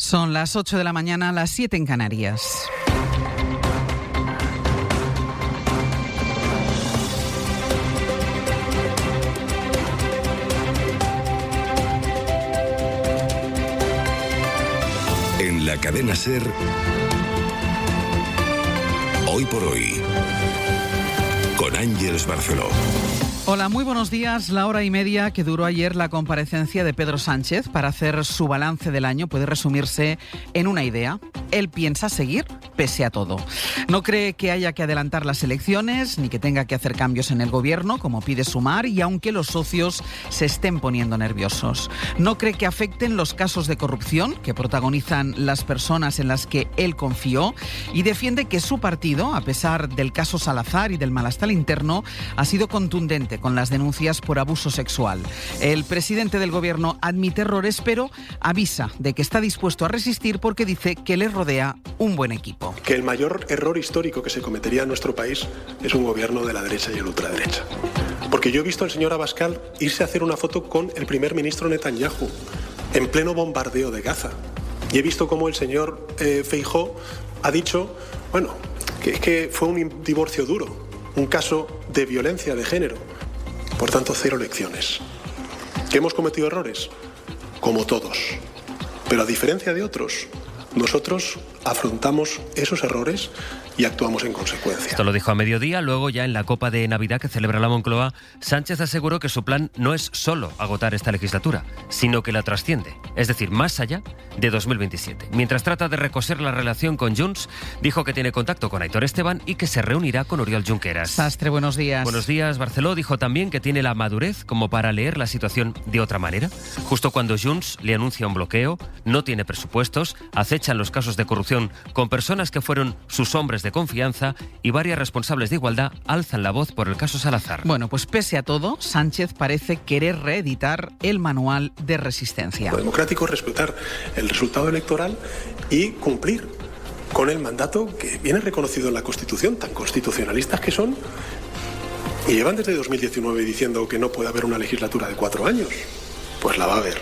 Son las 8 de la mañana, las 7 en Canarias. En la cadena SER, Hoy por Hoy, con Ángeles Barceló. Hola, muy buenos días. La hora y media que duró ayer la comparecencia de Pedro Sánchez para hacer su balance del año puede resumirse en una idea. Él piensa seguir pese a todo. No cree que haya que adelantar las elecciones ni que tenga que hacer cambios en el gobierno, como pide Sumar, y aunque los socios se estén poniendo nerviosos. No cree que afecten los casos de corrupción que protagonizan las personas en las que él confió, y defiende que su partido, a pesar del caso Salazar y del malestar interno, ha sido contundente con las denuncias por abuso sexual. El presidente del gobierno admite errores, pero avisa de que está dispuesto a resistir porque dice que le rodea un buen equipo. Que el mayor error histórico que se cometería en nuestro país es un gobierno de la derecha y el ultraderecha. Porque yo he visto al señor Abascal irse a hacer una foto con el primer ministro Netanyahu en pleno bombardeo de Gaza. Y he visto cómo el señor Feijóo ha dicho, bueno, que fue un divorcio duro, un caso de violencia de género. Por tanto, 0 lecciones. ¿Que hemos cometido errores? Como todos. Pero a diferencia de otros, nosotros afrontamos esos errores y actuamos en consecuencia. Esto lo dijo a mediodía. Luego, ya en la Copa de Navidad que celebra la Moncloa, Sánchez aseguró que su plan no es solo agotar esta legislatura, sino que la trasciende, es decir, más allá de 2027. Mientras trata de recoser la relación con Junts, dijo que tiene contacto con Aitor Esteban y que se reunirá con Oriol Junqueras. Sastre, buenos días. Buenos días, Barceló. Dijo también que tiene la madurez como para leer la situación de otra manera. Justo cuando Junts le anuncia un bloqueo, no tiene presupuestos, acechan los casos de corrupción con personas que fueron sus hombres de confianza, y varias responsables de igualdad alzan la voz por el caso Salazar. Bueno, pues pese a todo, Sánchez parece querer reeditar el manual de resistencia. Lo democrático es respetar el resultado electoral y cumplir con el mandato que viene reconocido en la Constitución, tan constitucionalistas que son, y llevan desde 2019 diciendo que no puede haber una legislatura de 4 años. Pues la va a haber.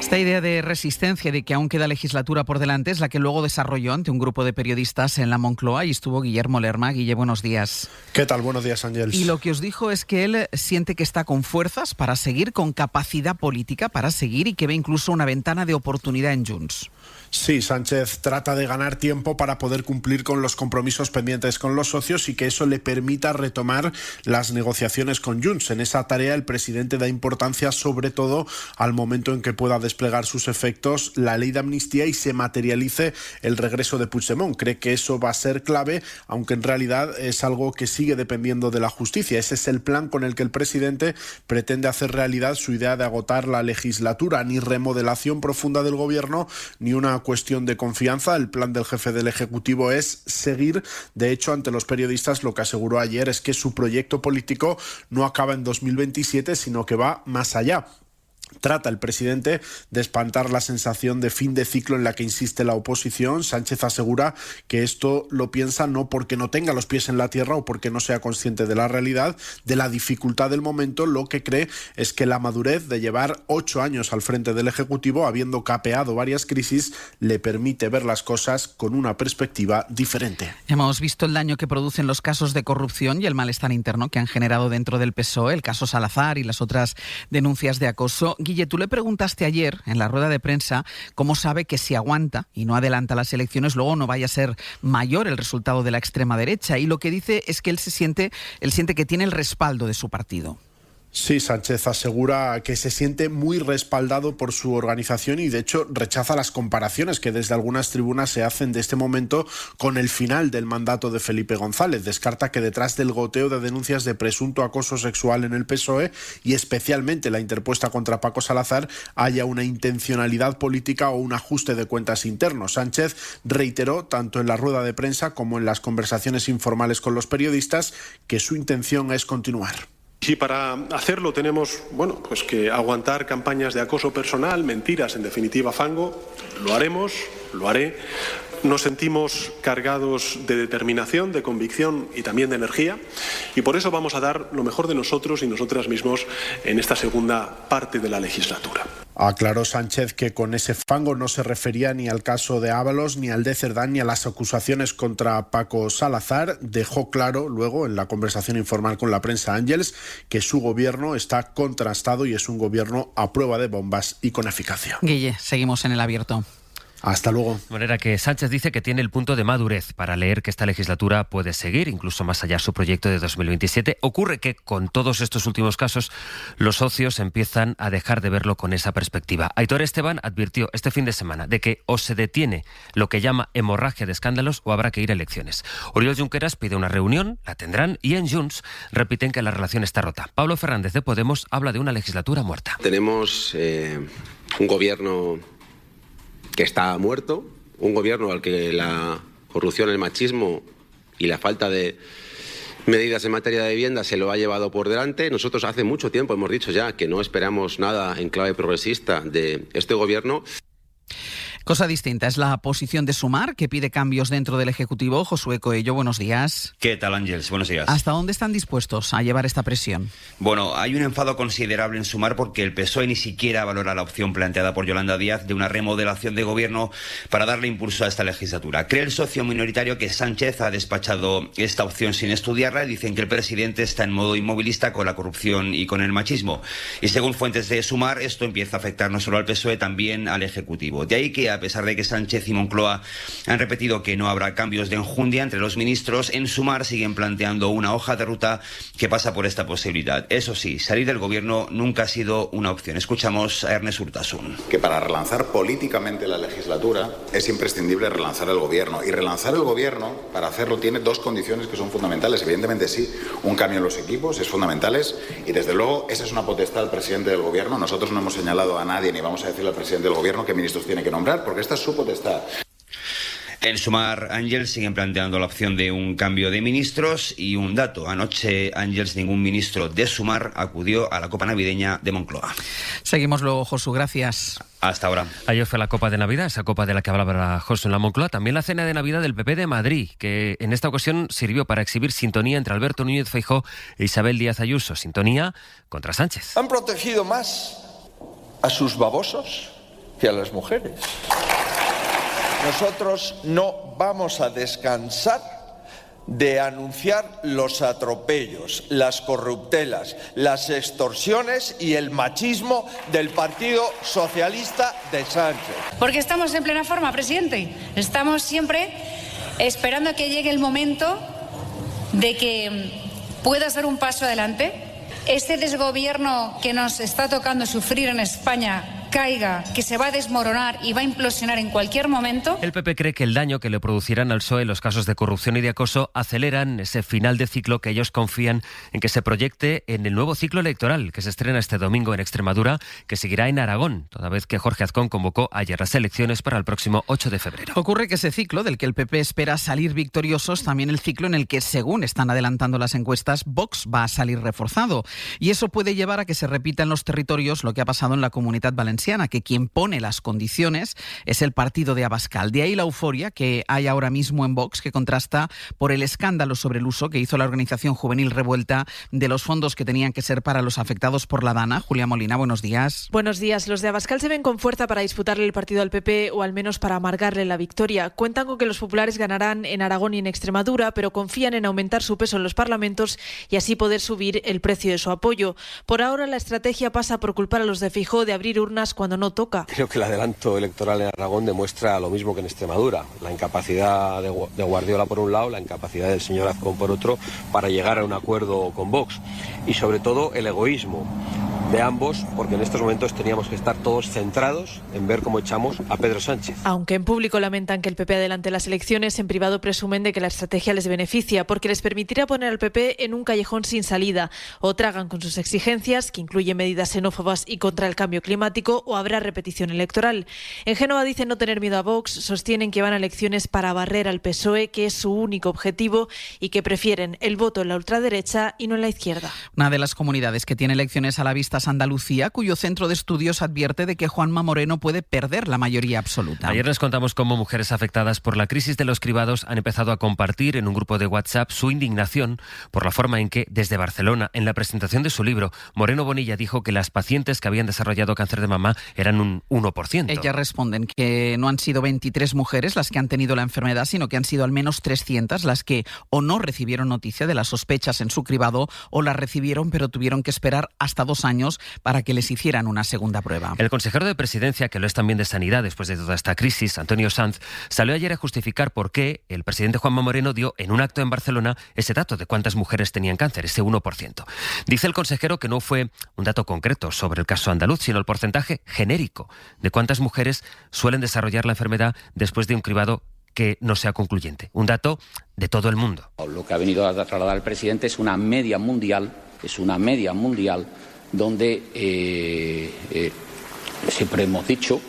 Esta idea de resistencia, de que aún queda legislatura por delante, es la que luego desarrolló ante un grupo de periodistas en la Moncloa, y estuvo Guillermo Lerma. Guille, buenos días. ¿Qué tal? Buenos días, Ángeles. Y lo que os dijo es que él siente que está con fuerzas para seguir, con capacidad política para seguir, y que ve incluso una ventana de oportunidad en Junts. Sí, Sánchez trata de ganar tiempo para poder cumplir con los compromisos pendientes con los socios y que eso le permita retomar las negociaciones con Junts. En esa tarea el presidente da importancia sobre todo al momento en que pueda desplegar sus efectos la ley de amnistía y se materialice el regreso de Puigdemont. Cree que eso va a ser clave, aunque en realidad es algo que sigue dependiendo de la justicia. Ese es el plan con el que el presidente pretende hacer realidad su idea de agotar la legislatura. Ni remodelación profunda del gobierno, ni una cuestión de confianza. El plan del jefe del Ejecutivo es seguir. De hecho, ante los periodistas lo que aseguró ayer es que su proyecto político no acaba en 2027, sino que va más allá. Trata el presidente de espantar la sensación de fin de ciclo en la que insiste la oposición. Sánchez asegura que esto lo piensa no porque no tenga los pies en la tierra o porque no sea consciente de la realidad, de la dificultad del momento. Lo que cree es que la madurez de llevar 8 años al frente del Ejecutivo, habiendo capeado varias crisis, le permite ver las cosas con una perspectiva diferente. Hemos visto el daño que producen los casos de corrupción y el malestar interno que han generado dentro del PSOE, el caso Salazar y las otras denuncias de acoso. Guille, tú le preguntaste ayer en la rueda de prensa cómo sabe que si aguanta y no adelanta las elecciones luego no vaya a ser mayor el resultado de la extrema derecha, y lo que dice es que él siente que tiene el respaldo de su partido. Sí, Sánchez asegura que se siente muy respaldado por su organización y de hecho rechaza las comparaciones que desde algunas tribunas se hacen de este momento con el final del mandato de Felipe González. Descarta que detrás del goteo de denuncias de presunto acoso sexual en el PSOE y especialmente la interpuesta contra Paco Salazar haya una intencionalidad política o un ajuste de cuentas interno. Sánchez reiteró tanto en la rueda de prensa como en las conversaciones informales con los periodistas que su intención es continuar. Si para hacerlo tenemos, pues que aguantar campañas de acoso personal, mentiras, en definitiva fango, lo haremos, lo haré, Nos sentimos cargados de determinación, de convicción y también de energía, y por eso vamos a dar lo mejor de nosotros y nosotras mismos en esta segunda parte de la legislatura. Aclaró Sánchez que con ese fango no se refería ni al caso de Ábalos, ni al de Cerdán, ni a las acusaciones contra Paco Salazar. Dejó claro luego en la conversación informal con la prensa Ángels que su gobierno está contrastado y es un gobierno a prueba de bombas y con eficacia. Guille, seguimos en el abierto. Hasta luego. De manera que Sánchez dice que tiene el punto de madurez para leer que esta legislatura puede seguir, incluso más allá su proyecto de 2027. Ocurre que con todos estos últimos casos, los socios empiezan a dejar de verlo con esa perspectiva. Aitor Esteban advirtió este fin de semana de que o se detiene lo que llama hemorragia de escándalos o habrá que ir a elecciones. Oriol Junqueras pide una reunión, la tendrán, y en Junts repiten que la relación está rota. Pablo Fernández de Podemos habla de una legislatura muerta. Tenemos un gobierno que está muerto, un gobierno al que la corrupción, el machismo y la falta de medidas en materia de vivienda se lo ha llevado por delante. Nosotros hace mucho tiempo hemos dicho ya que no esperamos nada en clave progresista de este gobierno. Cosa distinta es la posición de Sumar, que pide cambios dentro del Ejecutivo. Josué Coello, buenos días. ¿Qué tal, Ángels? Buenos días. ¿Hasta dónde están dispuestos a llevar esta presión? Bueno, hay un enfado considerable en Sumar porque el PSOE ni siquiera valora la opción planteada por Yolanda Díaz de una remodelación de gobierno para darle impulso a esta legislatura. Cree el socio minoritario que Sánchez ha despachado esta opción sin estudiarla y dicen que el presidente está en modo inmovilista con la corrupción y con el machismo. Y según fuentes de Sumar, esto empieza a afectar no solo al PSOE, también al Ejecutivo. De ahí que, a pesar de que Sánchez y Moncloa han repetido que no habrá cambios de enjundia entre los ministros, en Sumar siguen planteando una hoja de ruta que pasa por esta posibilidad. Eso sí, salir del gobierno nunca ha sido una opción. Escuchamos a Ernest Urtasun. Que para relanzar políticamente la legislatura es imprescindible relanzar el gobierno. Y relanzar el gobierno, para hacerlo, tiene dos condiciones que son fundamentales. Evidentemente sí, un cambio en los equipos es fundamental y desde luego esa es una potestad del presidente del gobierno. Nosotros no hemos señalado a nadie ni vamos a decirle al presidente del gobierno qué ministros tiene que nombrar, porque esta es su potestad. En Sumar, Ángels siguen planteando la opción de un cambio de ministros y un dato. Anoche, Ángels, ningún ministro de Sumar acudió a la copa navideña de Moncloa. Seguimos luego, Josu, gracias. Hasta ahora. Ayer fue la Copa de Navidad, esa copa de la que hablaba Josu en la Moncloa. También la cena de Navidad del PP de Madrid, que en esta ocasión sirvió para exhibir sintonía entre Alberto Núñez Feijóo e Isabel Díaz Ayuso. Sintonía contra Sánchez. Han protegido más a sus babosos que a las mujeres. Nosotros no vamos a descansar de anunciar los atropellos, las corruptelas, las extorsiones y el machismo del Partido Socialista de Sánchez. Porque estamos en plena forma, presidente. Estamos siempre esperando a que llegue el momento de que pueda dar un paso adelante. Este desgobierno que nos está tocando sufrir en España caiga, que se va a desmoronar y va a implosionar en cualquier momento. El PP cree que el daño que le producirán al PSOE los casos de corrupción y de acoso aceleran ese final de ciclo que ellos confían en que se proyecte en el nuevo ciclo electoral que se estrena este domingo en Extremadura, que seguirá en Aragón, toda vez que Jorge Azcón convocó ayer las elecciones para el próximo 8 de febrero. Ocurre que ese ciclo del que el PP espera salir victorioso es también el ciclo en el que, según están adelantando las encuestas, Vox va a salir reforzado. Y eso puede llevar a que se repita en los territorios lo que ha pasado en la Comunitat Valenciana, que quien pone las condiciones es el partido de Abascal. De ahí la euforia que hay ahora mismo en Vox, que contrasta por el escándalo sobre el uso que hizo la organización juvenil Revuelta de los fondos que tenían que ser para los afectados por la Dana. Julia Molina, buenos días. Buenos días. Los de Abascal se ven con fuerza para disputarle el partido al PP o al menos para amargarle la victoria. Cuentan con que los populares ganarán en Aragón y en Extremadura, pero confían en aumentar su peso en los parlamentos y así poder subir el precio de su apoyo. Por ahora la estrategia pasa por culpar a los de Feijóo de abrir urnas cuando no toca. Creo que el adelanto electoral en Aragón demuestra lo mismo que en Extremadura, la incapacidad de Guardiola por un lado, la incapacidad del señor Azcón por otro para llegar a un acuerdo con Vox y sobre todo el egoísmo de ambos, porque en estos momentos teníamos que estar todos centrados en ver cómo echamos a Pedro Sánchez. Aunque en público lamentan que el PP adelante las elecciones, en privado presumen de que la estrategia les beneficia, porque les permitirá poner al PP en un callejón sin salida. O tragan con sus exigencias, que incluyen medidas xenófobas y contra el cambio climático, o habrá repetición electoral. En Génova dicen no tener miedo a Vox, sostienen que van a elecciones para barrer al PSOE, que es su único objetivo, y que prefieren el voto en la ultraderecha y no en la izquierda. Una de las comunidades que tiene elecciones a la vista Izquierdas Andalucía, cuyo centro de estudios advierte de que Juanma Moreno puede perder la mayoría absoluta. Ayer les contamos cómo mujeres afectadas por la crisis de los cribados han empezado a compartir en un grupo de WhatsApp su indignación por la forma en que, desde Barcelona, en la presentación de su libro, Moreno Bonilla dijo que las pacientes que habían desarrollado cáncer de mama eran un 1%. Ellas responden que no han sido 23 mujeres las que han tenido la enfermedad, sino que han sido al menos 300 las que o no recibieron noticia de las sospechas en su cribado o las recibieron pero tuvieron que esperar hasta 2 años para que les hicieran una segunda prueba. El consejero de Presidencia, que lo es también de Sanidad después de toda esta crisis, Antonio Sanz, salió ayer a justificar por qué el presidente Juanma Moreno dio en un acto en Barcelona ese dato de cuántas mujeres tenían cáncer, ese 1%. Dice el consejero que no fue un dato concreto sobre el caso andaluz, sino el porcentaje genérico de cuántas mujeres suelen desarrollar la enfermedad después de un cribado que no sea concluyente. Un dato de todo el mundo. Lo que ha venido a trasladar el presidente es una media mundial, donde siempre hemos dicho,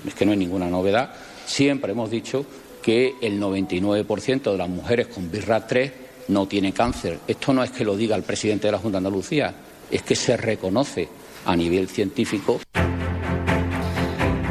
es que no hay ninguna novedad, siempre hemos dicho que el 99% de las mujeres con BRCA3 no tienen cáncer. Esto no es que lo diga el presidente de la Junta de Andalucía, es que se reconoce a nivel científico.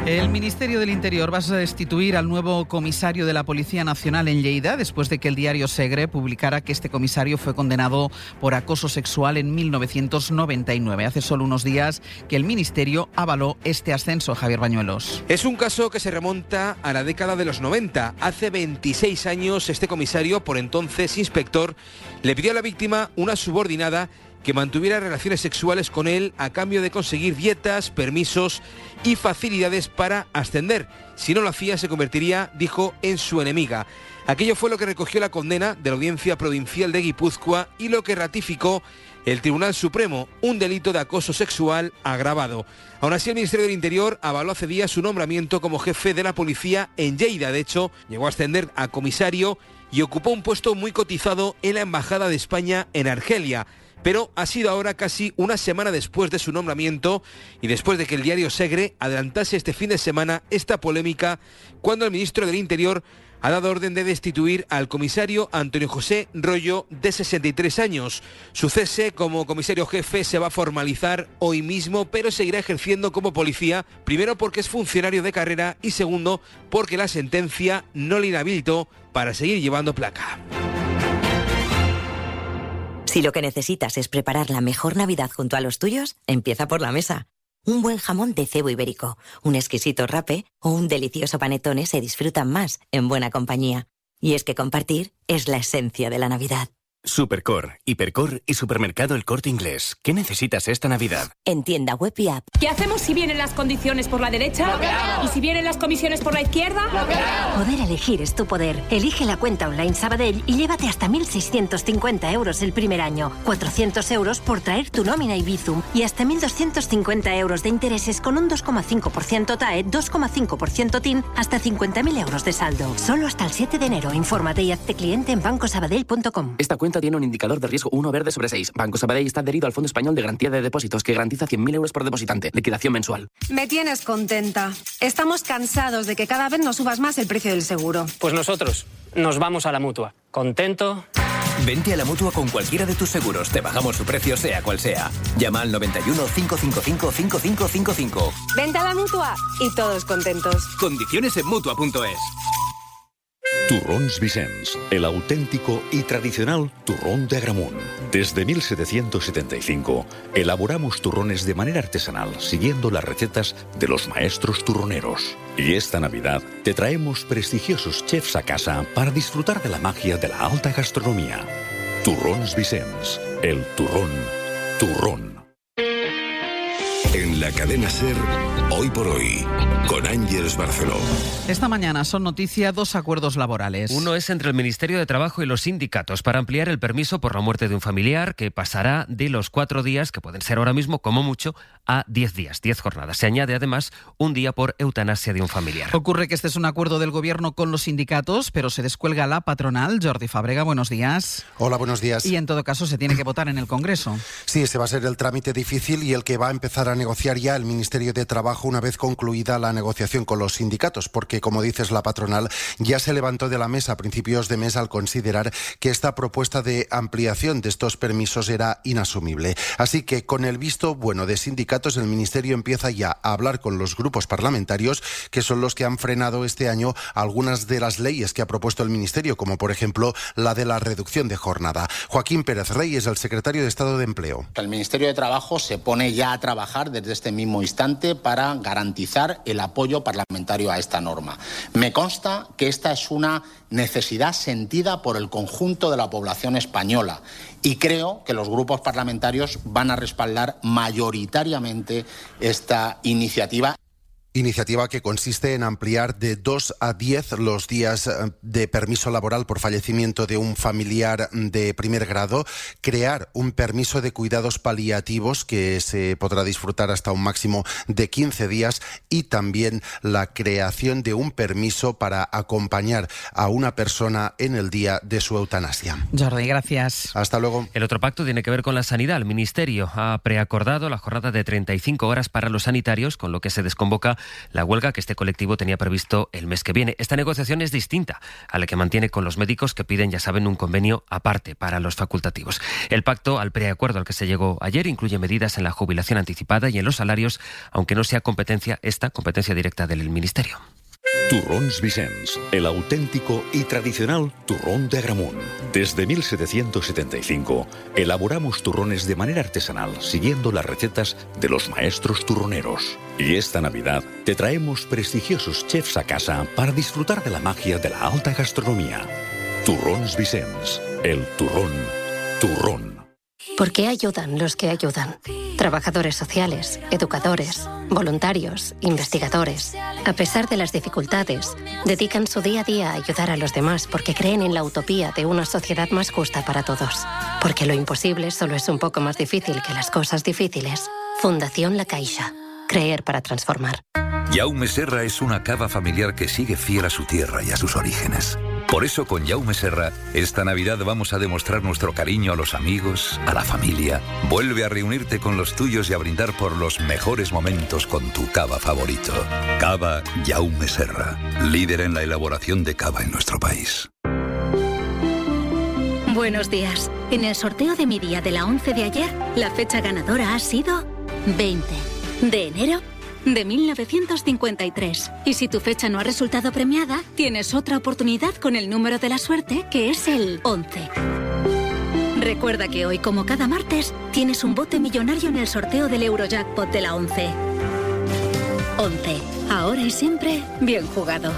El Ministerio del Interior va a destituir al nuevo comisario de la Policía Nacional en Lleida después de que el diario Segre publicara que este comisario fue condenado por acoso sexual en 1999. Hace solo unos días que el Ministerio avaló este ascenso. Javier Bañuelos. Es un caso que se remonta a la década de los 90. Hace 26 años este comisario, por entonces inspector, le pidió a la víctima una subordinada que mantuviera relaciones sexuales con él a cambio de conseguir dietas, permisos y facilidades para ascender. Si no lo hacía, se convertiría, dijo, en su enemiga. Aquello fue lo que recogió la condena de la Audiencia Provincial de Guipúzcoa y lo que ratificó el Tribunal Supremo, un delito de acoso sexual agravado. Aún así, el Ministerio del Interior avaló hace días su nombramiento como jefe de la policía en Lleida. De hecho, llegó a ascender a comisario y ocupó un puesto muy cotizado en la Embajada de España en Argelia. Pero ha sido ahora casi una semana después de su nombramiento y después de que el diario Segre adelantase este fin de semana esta polémica, cuando el ministro del Interior ha dado orden de destituir al comisario Antonio José Rollo, de 63 años. Su cese como comisario jefe se va a formalizar hoy mismo, pero seguirá ejerciendo como policía, primero porque es funcionario de carrera y segundo porque la sentencia no le inhabilitó para seguir llevando placa. Si lo que necesitas es preparar la mejor Navidad junto a los tuyos, empieza por la mesa. Un buen jamón de cebo ibérico, un exquisito rape o un delicioso panetone se disfrutan más en buena compañía. Y es que compartir es la esencia de la Navidad. Supercor, Hipercor y Supermercado El Corte Inglés. ¿Qué necesitas esta Navidad? En tienda web y app. ¿Qué hacemos si vienen las condiciones por la derecha? ¿Y si vienen las comisiones por la izquierda? Poder elegir es tu poder. Elige la cuenta online Sabadell y llévate hasta 1.650 euros el primer año, 400 euros por traer tu nómina y Bizum y hasta 1.250 euros de intereses con un 2,5% TAE, 2,5% TIN, hasta 50.000 euros de saldo. Solo hasta el 7 de enero. Infórmate y hazte cliente en bancosabadell.com. Esta cuenta tiene un indicador de riesgo 1 verde sobre 6. Banco Sabadell está adherido al Fondo Español de Garantía de Depósitos, que garantiza 100.000 euros por depositante. Liquidación mensual. Me tienes contenta. Estamos cansados de que cada vez nos subas más el precio del seguro. Pues nosotros nos vamos a la Mutua. ¿Contento? Vente a la Mutua con cualquiera de tus seguros. Te bajamos su precio sea cual sea. Llama al 91 555 5555. Vente a la Mutua y todos contentos. Condiciones en Mutua.es. Turrons Vicens, el auténtico y tradicional turrón de Agramunt. Desde 1775 elaboramos turrones de manera artesanal, siguiendo las recetas de los maestros turroneros. Y esta Navidad te traemos prestigiosos chefs a casa para disfrutar de la magia de la alta gastronomía. Turrons Vicens, el turrón. En la cadena SER, Hoy por Hoy, con Ángeles Barceló. Esta mañana son noticia 2 acuerdos laborales. Uno es entre el Ministerio de Trabajo y los sindicatos para ampliar el permiso por la muerte de un familiar, que pasará de los 4 días, que pueden ser ahora mismo como mucho, a 10 días, 10 jornadas. Se añade además un día por eutanasia de un familiar. Ocurre que este es un acuerdo del Gobierno con los sindicatos, pero se descuelga la patronal. Jordi Fábrega, buenos días. Hola, buenos días. Y en todo caso se tiene que votar en el Congreso. Sí, ese va a ser el trámite difícil y el que va a empezar a negociar iniciar ya el Ministerio de Trabajo una vez concluida la negociación con los sindicatos, porque, como dices, la patronal ya se levantó de la mesa a principios de mes al considerar que esta propuesta de ampliación de estos permisos era inasumible. Así que, con el visto bueno de sindicatos, el Ministerio empieza ya a hablar con los grupos parlamentarios, que son los que han frenado este año algunas de las leyes que ha propuesto el Ministerio, como por ejemplo la de la reducción de jornada. Joaquín Pérez Rey es el secretario de Estado de Empleo. El Ministerio de Trabajo se pone ya a trabajar desde este mismo instante para garantizar el apoyo parlamentario a esta norma. Me consta que esta es una necesidad sentida por el conjunto de la población española y creo que los grupos parlamentarios van a respaldar mayoritariamente esta iniciativa. Iniciativa que consiste en ampliar de 2 a 10 los días de permiso laboral por fallecimiento de un familiar de primer grado, crear un permiso de cuidados paliativos que se podrá disfrutar hasta un máximo de 15 días y también la creación de un permiso para acompañar a una persona en el día de su eutanasia. Jordi, gracias. Hasta luego. El otro pacto tiene que ver con la sanidad. El Ministerio ha preacordado la jornada de 35 horas para los sanitarios, con lo que se desconvoca la huelga que este colectivo tenía previsto el mes que viene. Esta negociación es distinta a la que mantiene con los médicos, que piden, ya saben, un convenio aparte para los facultativos. El pacto, al preacuerdo al que se llegó ayer, incluye medidas en la jubilación anticipada y en los salarios, aunque no sea competencia directa del Ministerio. Turrons Vicens, el auténtico y tradicional turrón de Agramunt. Desde 1775 elaboramos turrones de manera artesanal, siguiendo las recetas de los maestros turroneros. Y esta Navidad te traemos prestigiosos chefs a casa para disfrutar de la magia de la alta gastronomía. Turrons Vicens, el turrón. ¿Por qué ayudan los que ayudan? Trabajadores sociales, educadores, voluntarios, investigadores. A pesar de las dificultades, dedican su día a día a ayudar a los demás porque creen en la utopía de una sociedad más justa para todos. Porque lo imposible solo es un poco más difícil que las cosas difíciles. Fundación La Caixa. Creer para transformar. Jaume Serra es una cava familiar que sigue fiel a su tierra y a sus orígenes. Por eso, con Jaume Serra, esta Navidad vamos a demostrar nuestro cariño a los amigos, a la familia. Vuelve a reunirte con los tuyos y a brindar por los mejores momentos con tu cava favorito. Cava Jaume Serra, líder en la elaboración de cava en nuestro país. Buenos días. En el sorteo de mi día de la 11 de ayer, la fecha ganadora ha sido 20 de enero de 1953. Y si tu fecha no ha resultado premiada, tienes otra oportunidad con el número de la suerte, que es el 11. Recuerda que hoy, como cada martes, tienes un bote millonario en el sorteo del Eurojackpot de la 11. 11. Ahora y siempre, bien jugado.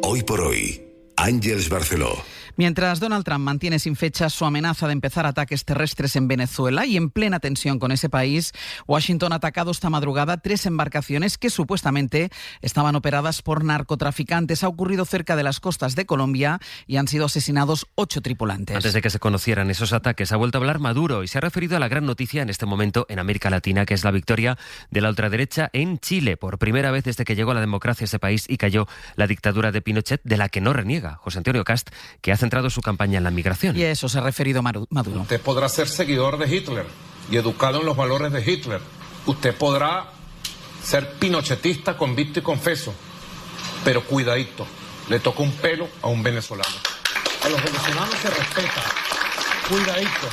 Hoy por hoy, Àngels Barceló. Mientras Donald Trump mantiene sin fecha su amenaza de empezar ataques terrestres en Venezuela y en plena tensión con ese país, Washington ha atacado esta madrugada 3 embarcaciones que supuestamente estaban operadas por narcotraficantes. Ha ocurrido cerca de las costas de Colombia y han sido asesinados 8 tripulantes. Antes de que se conocieran esos ataques, ha vuelto a hablar Maduro y se ha referido a la gran noticia en este momento en América Latina, que es la victoria de la ultraderecha en Chile. Por primera vez desde que llegó la democracia a ese país y cayó la dictadura de Pinochet, de la que no reniega José Antonio Cast, que hace centrado su campaña en la migración. Y a eso se ha referido Maduro. Usted podrá ser seguidor de Hitler y educado en los valores de Hitler. Usted podrá ser pinochetista, convicto y confeso. Pero cuidadito, le toca un pelo a un venezolano. A los venezolanos se respeta. Cuidadito.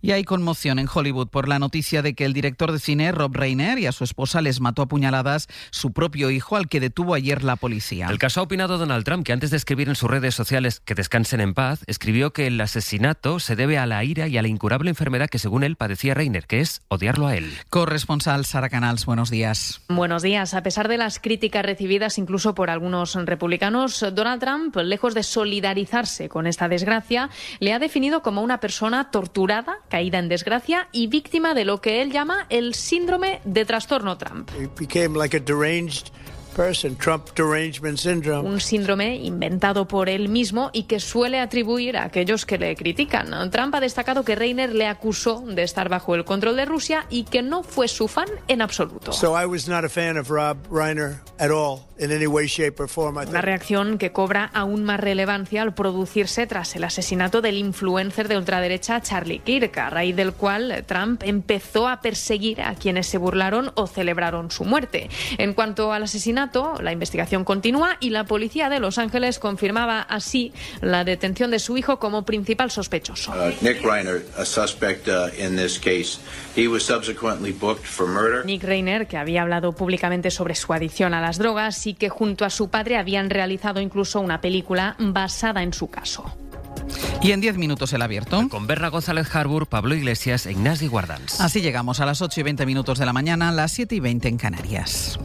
Y hay conmoción en Hollywood por la noticia de que el director de cine, Rob Reiner, y a su esposa les mató a puñaladas su propio hijo, al que detuvo ayer la policía. El caso ha opinado Donald Trump, que antes de escribir en sus redes sociales que descansen en paz, escribió que el asesinato se debe a la ira y a la incurable enfermedad que, según él, padecía Reiner, que es odiarlo a él. Corresponsal Sara Canals, buenos días. Buenos días. A pesar de las críticas recibidas incluso por algunos republicanos, Donald Trump, lejos de solidarizarse con esta desgracia, le ha definido como una persona torturada, caída en desgracia y víctima de lo que él llama el síndrome de trastorno Trump. Un síndrome inventado por él mismo y que suele atribuir a aquellos que le critican. Trump ha destacado que Reiner le acusó de estar bajo el control de Rusia y que no fue su fan en absoluto. Una reacción que cobra aún más relevancia al producirse tras el asesinato del influencer de ultraderecha Charlie Kirk, a raíz del cual Trump empezó a perseguir a quienes se burlaron o celebraron su muerte. En cuanto al asesinato, la investigación continúa y la policía de Los Ángeles confirmaba así la detención de su hijo como principal sospechoso. Nick Reiner, a suspect in this case, he was subsequently booked for murder. Nick Reiner, que había hablado públicamente sobre su adicción a las drogas y que junto a su padre habían realizado incluso una película basada en su caso. Y en 10 minutos el abierto. Con Berna González Harbour, Pablo Iglesias e Ignasi Guardans. Así llegamos a las 8:20 de la mañana, las 7:20 en Canarias.